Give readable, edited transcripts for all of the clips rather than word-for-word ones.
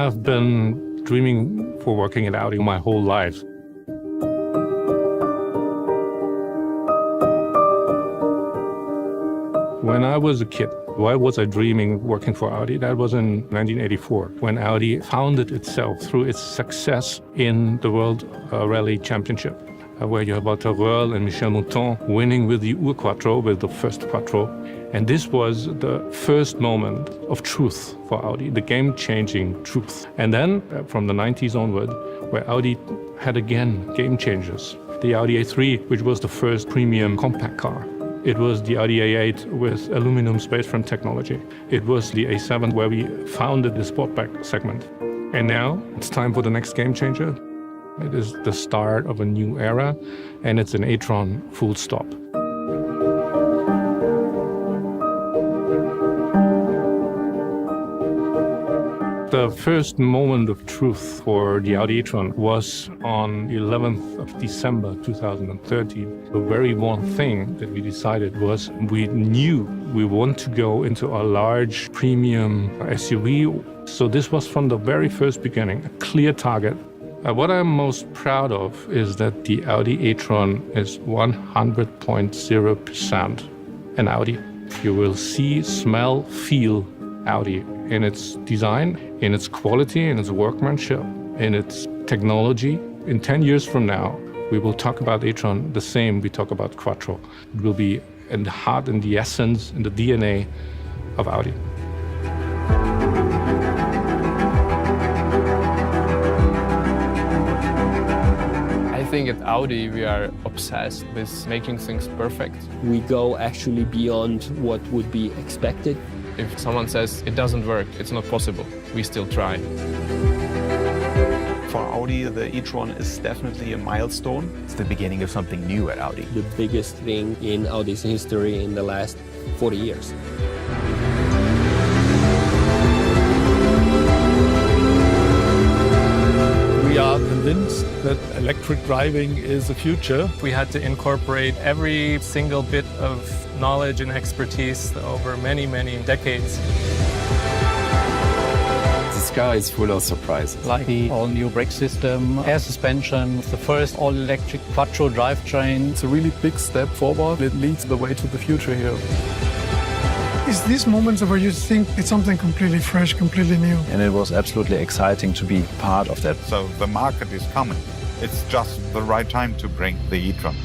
I've been dreaming for working at Audi my whole life. When I was a kid, why was I dreaming working for Audi? That was in 1984, when Audi founded itself through its success in the World Rally Championship, where you have Walter Röhrl and Michel Mouton winning with the Ur-Quattro, with the first Quattro. And this was the first moment of truth for Audi, the game-changing truth. And then, from the 90s onward, where Audi had again game changers. The Audi A3, which was the first premium compact car. It was the Audi A8 with aluminum space-frame technology. It was the A7 where we founded the Sportback segment. And now it's time for the next game changer. It is the start of a new era, and it's an e-tron full stop. The first moment of truth for the Audi e-tron was on the 11th of December 2013. The very one thing that we decided was we knew we want to go into a large premium SUV. So this was from the very first beginning, a clear target. What I'm most proud of is that the Audi e-tron is 100.0% an Audi. You will see, smell, feel Audi in its design, in its quality, in its workmanship, in its technology. In 10 years from now, we will talk about e-tron the same we talk about Quattro. It will be in the heart, in the essence, in the DNA of Audi. I think at Audi we are obsessed with making things perfect. We go actually beyond what would be expected. If someone says it doesn't work, it's not possible, we still try. For Audi, the e-tron is definitely a milestone. It's the beginning of something new at Audi. The biggest thing in Audi's history in the last 40 years. We are convinced that electric driving is the future. We had to incorporate every single bit of knowledge and expertise over many, many decades. This car is full of surprises. Like the all-new brake system, air suspension, the first all-electric Quattro drivetrain. It's a really big step forward. It leads the way to the future here. It's these moments where you think it's something completely fresh, completely new. And it was absolutely exciting to be part of that. So the market is coming. It's just the right time to bring the e-tron.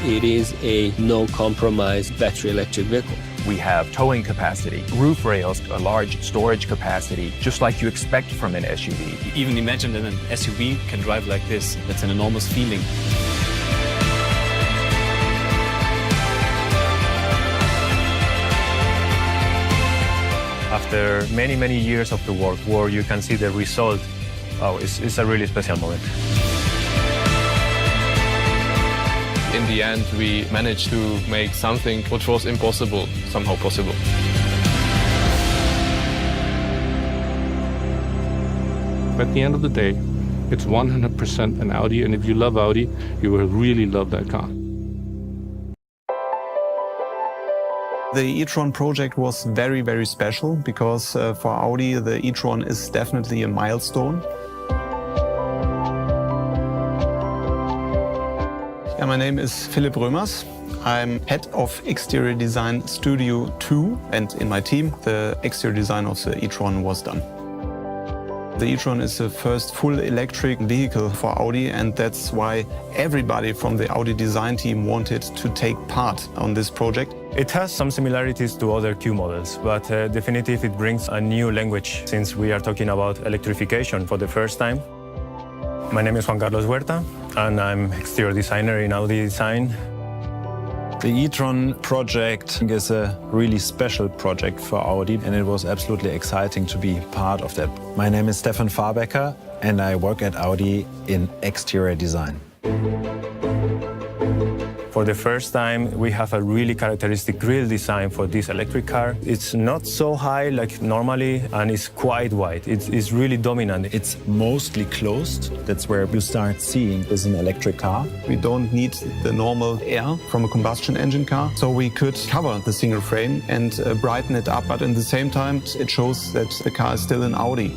It is a no-compromise battery electric vehicle. We have towing capacity, roof rails, a large storage capacity, just like you expect from an SUV. Even imagine that an SUV can drive like this. That's an enormous feeling. After many, many years of the work where you can see the result, it's a really special moment. In the end, we managed to make something which was impossible, somehow possible. At the end of the day, it's 100% an Audi, and if you love Audi, you will really love that car. The e-tron project was very, very special because for Audi, the e-tron is definitely a milestone. My name is Philipp Römers. I'm head of exterior design Studio 2, and in my team, the exterior design of the e-tron was done. The e-tron is the first full electric vehicle for Audi, and that's why everybody from the Audi design team wanted to take part on this project. It has some similarities to other Q models, but definitely it brings a new language since we are talking about electrification for the first time. My name is Juan Carlos Huerta, and I'm exterior designer in Audi Design. The e-tron project is a really special project for Audi, and it was absolutely exciting to be part of that. My name is Stefan Fahrbecker, and I work at Audi in exterior design. For the first time, we have a really characteristic grille design for this electric car. It's not so high like normally, and it's quite wide. It's really dominant. It's mostly closed. That's where you start seeing is an electric car. We don't need the normal air from a combustion engine car, so we could cover the single frame and brighten it up, but at the same time it shows that the car is still an Audi.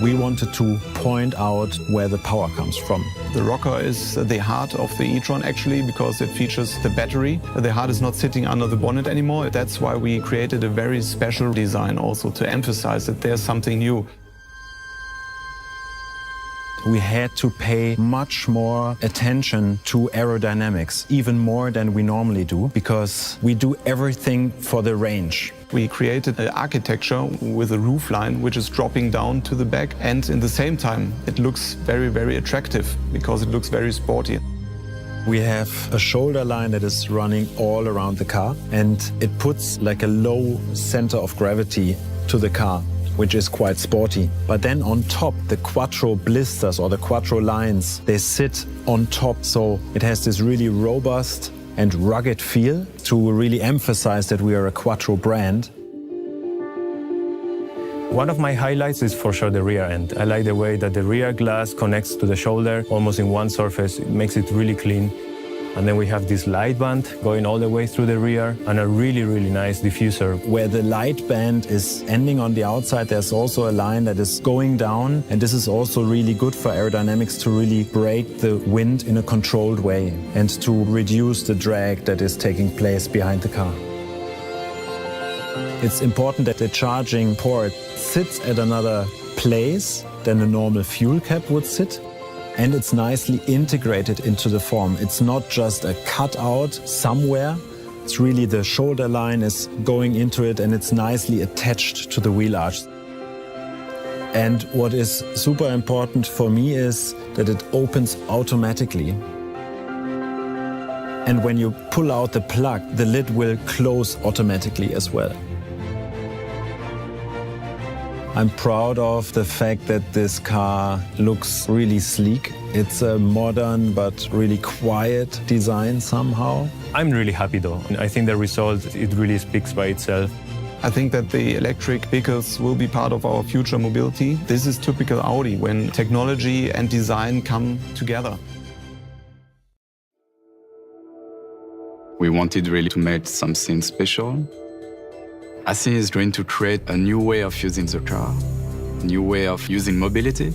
We wanted to point out where the power comes from. The rocker is the heart of the e-tron actually, because it features the battery. The heart is not sitting under the bonnet anymore. That's why we created a very special design also to emphasize that there's something new. We had to pay much more attention to aerodynamics, even more than we normally do, because we do everything for the range. We created an architecture with a roof line which is dropping down to the back, and in the same time it looks very, very attractive because it looks very sporty. We have a shoulder line that is running all around the car, and it puts like a low center of gravity to the car, which is quite sporty. But then on top, the quattro blisters or the quattro lines, they sit on top. So it has this really robust and rugged feel to really emphasize that we are a quattro brand. One of my highlights is for sure the rear end. I like the way that the rear glass connects to the shoulder almost in one surface. It makes it really clean. And then we have this light band going all the way through the rear and a really, really nice diffuser. Where the light band is ending on the outside, there's also a line that is going down. And this is also really good for aerodynamics to really break the wind in a controlled way and to reduce the drag that is taking place behind the car. It's important that the charging port sits at another place than a normal fuel cap would sit. And it's nicely integrated into the form. It's not just a cutout somewhere. It's really the shoulder line is going into it and it's nicely attached to the wheel arch. And what is super important for me is that it opens automatically. And when you pull out the plug, the lid will close automatically as well. I'm proud of the fact that this car looks really sleek. It's a modern but really quiet design somehow. I'm really happy though. I think the result, it really speaks by itself. I think that the electric vehicles will be part of our future mobility. This is typical Audi, when technology and design come together. We wanted really to make something special. I think it's going to create a new way of using the car, a new way of using mobility.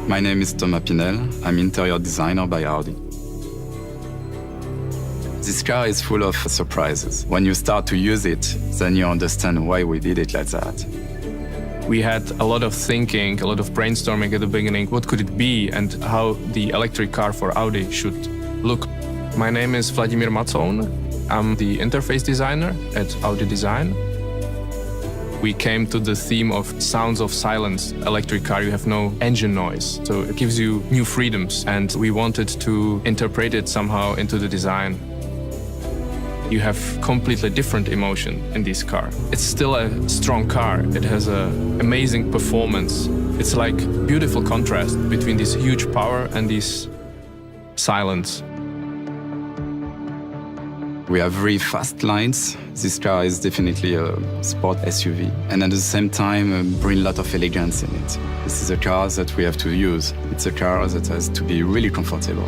My name is Thomas Pinel. I'm interior designer by Audi. This car is full of surprises. When you start to use it, then you understand why we did it like that. We had a lot of thinking, a lot of brainstorming at the beginning. What could it be and how the electric car for Audi should look? My name is Vladimir Macoun. I'm the interface designer at Audi Design. We came to the theme of sounds of silence. Electric car, you have no engine noise, so it gives you new freedoms, and we wanted to interpret it somehow into the design. You have completely different emotion in this car. It's still a strong car. It has an amazing performance. It's like beautiful contrast between this huge power and this silence. We have very fast lines. This car is definitely a sport SUV, and at the same time bring a lot of elegance in it. This is a car that we have to use. It's a car that has to be really comfortable.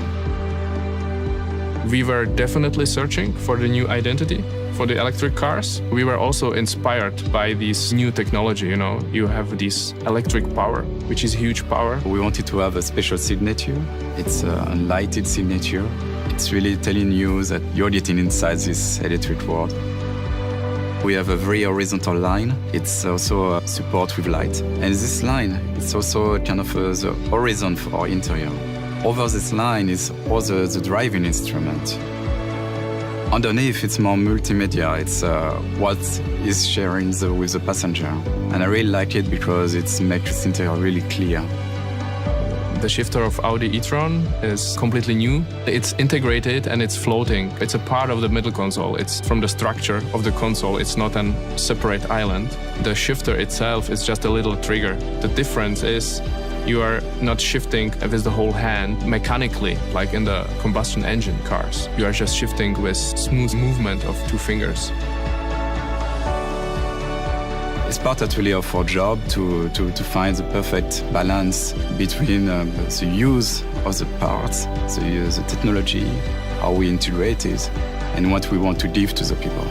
We were definitely searching for the new identity for the electric cars. We were also inspired by this new technology, You have this electric power, which is huge power. We wanted to have a special signature. It's a lighted signature. It's really telling you that you're getting inside this electric world. We have a very horizontal line. It's also a support with light. And this line, it's also kind of the horizon for our interior. Over this line is also the driving instrument. Underneath, it's more multimedia. It's what is sharing with the passenger. And I really like it because it makes this interior really clear. The shifter of Audi e-tron is completely new. It's integrated and it's floating. It's a part of the middle console. It's from the structure of the console. It's not a separate island. The shifter itself is just a little trigger. The difference is you are not shifting with the whole hand mechanically, like in the combustion engine cars. You are just shifting with smooth movement of two fingers. It's part actually of our job to find the perfect balance between the use of the parts, the technology, how we integrate it, and what we want to give to the people.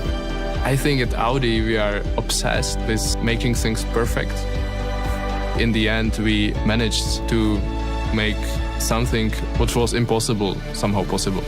I think at Audi we are obsessed with making things perfect. In the end, we managed to make something which was impossible somehow possible.